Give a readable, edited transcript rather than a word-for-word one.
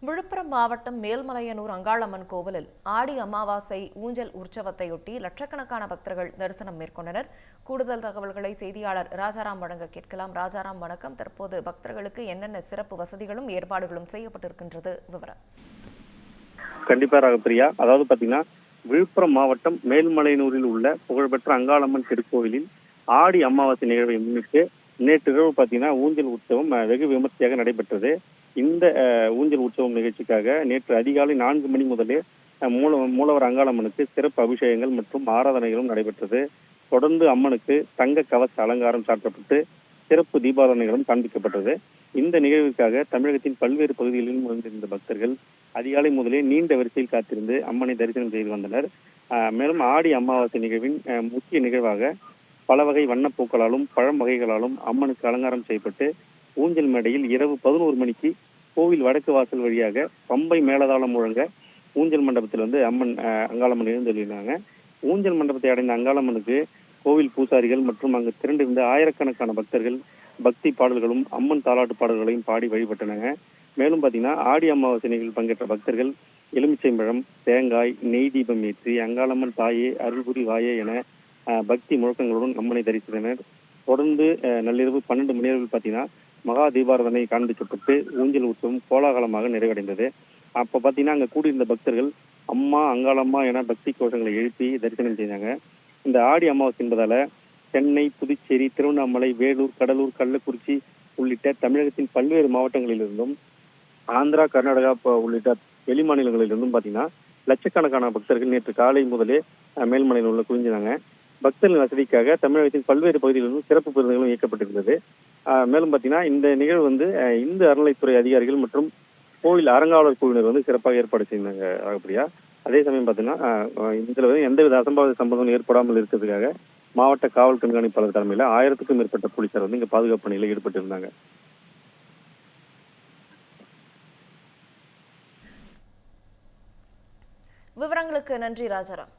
விழுப்புரம் மாவட்டம் மேல்மலையனூர் அங்காளம்மன் கோவிலில் ஆடி அமாவாசை ஊஞ்சல் உற்சவத்தையொட்டி லட்சக்கணக்கான பக்தர்கள் தரிசனம் மேற்கொண்டனர். கூடுதல் தகவல்களை செய்தியாளர் ராஜாராம் வழங்க கேட்கலாம். ராஜாராம், வணக்கம். தற்போது பக்தர்களுக்கு என்னென்ன சிறப்பு வசதிகளும் ஏற்பாடுகளும் செய்யப்பட்டிருக்கின்றது, விவரம்? கண்டிப்பா ராகப்பிரியா. அதாவது பாத்தீங்கன்னா, விழுப்புரம் மாவட்டம் மேல்மலையனூரில் உள்ள புகழ்பெற்ற அங்காளம்மன் திருக்கோவிலில் ஆடி அமாவாசை நிகழ்வை முன்னிட்டு நேற்றிரவு பாத்தீங்கன்னா ஊஞ்சல் உற்சவம் வெகு விமர்சையாக நடைபெற்றது. இந்த ஊஞ்சல் உற்சவம் நிகழ்ச்சிக்காக நேற்று அதிகாலை 4 மணி முதலே மூலவர் அங்காளம்மனுக்கு சிறப்பு அபிஷேகங்கள் மற்றும் ஆராதனைகளும் நடைபெற்றது. தொடர்ந்து அம்மனுக்கு தங்க கவச அலங்காரம் சாற்றப்பட்டு சிறப்பு தீபாராதனைகளும் காண்பிக்கப்பட்டது. இந்த நிகழ்விற்காக தமிழகத்தின் பல்வேறு பகுதிகளிலும் வந்திருந்த பக்தர்கள் அதிகாலை முதலே நீண்ட வரிசையில் காத்திருந்து அம்மனை தரிசனம் செய்து வந்தனர். மேலும் ஆடி அமாவாசை நிகழ்வின் முக்கிய நிகழ்வாக பல வகை வண்ணப்பூக்களாலும் பழம் வகைகளாலும் அம்மனுக்கு அலங்காரம் செய்யப்பட்டு ஊஞ்சல் மேடையில் இரவு 11 மணிக்கு கோவில் வடக்கு வாசல் வழியாக பம்பை மேளதாளம் முழங்க ஊஞ்சல் மண்டபத்தில் அம்மன் அங்காளம்மன் எழுந்தருளினாங்க. ஊஞ்சல் மண்டபத்தை அடைந்த அங்காளம்மனுக்கு கோவில் பூசாரிகள் மற்றும் அங்கு திரண்டிருந்த ஆயிரக்கணக்கான பக்தர்கள் பக்தி பாடல்களும் அம்மன் தாலாட்டு பாடல்களையும் பாடி வழிபட்டனாங்க. மேலும் பாத்தீங்கன்னா, ஆடி அமாவாசை நிகழ்வில் பங்கேற்ற பக்தர்கள் எலுமிச்சைம்பழம், தேங்காய், நெய் தீபம் ஏற்றி அங்காளம்மன் தாயே அருள்புரி வாயே என பக்தி முழக்கங்களுடன் அம்மனை தரிசித்தனர். தொடர்ந்து நள்ளிரவு 12 மணி அளவில் பாத்தீங்கன்னா மகா தீபாராதனை காண்பிக்கப்பட்டு ஊஞ்சல் உற்சவம் கோலாகலமாக நிறைவடைந்தது. அப்ப பாத்தீங்கன்னா, அங்க கூடியிருந்த பக்தர்கள் அம்மா அங்காளம்மா என பக்தி கோஷங்களை எழுப்பி தரிசனம் செய்தாங்க. இந்த ஆடி அமாவாசை என்பதால சென்னை, புதுச்சேரி, திருவண்ணாமலை, வேலூர், கடலூர், கள்ளக்குறிச்சி உள்ளிட்ட தமிழகத்தின் பல்வேறு மாவட்டங்களிலிருந்தும் ஆந்திரா, கர்நாடகா உள்ளிட்ட வெளி மாநிலங்களிலிருந்தும் பாத்தீங்கன்னா லட்சக்கணக்கான பக்தர்கள் நேற்று காலை முதலே மேல்மலையனூர்ல குவிஞ்சினாங்க. பக்தர்களின் வசதிக்காக தமிழகத்தின் பல்வேறு பகுதிகளிலும் சிறப்பு பேருந்துகளும் இயக்கப்பட்டிருந்தது. மேலும் பாத்தீங்கன்னா, இந்த நிகழ்வு இந்து அறநிலைத்துறை அதிகாரிகள் மற்றும் கோவில் அறங்காவலர் குழுவினர் சிறப்பாக ஏற்பாடு செய்தாங்க ஆகப்படியா. அதே சமயம் பாத்தீங்கன்னா, இதுல எந்தவித அசம்பாவித சம்பவம் ஏற்படாமல் இருக்கிறதுக்காக மாவட்ட காவல் கண்காணிப்பாளர் தலைமையில 1000க்கும் மேற்பட்ட போலீசார் இங்க பாதுகாப்பு பணியில் ஈடுபட்டு இருந்தாங்க. விவரங்களுக்கு நன்றி ராஜாராம்.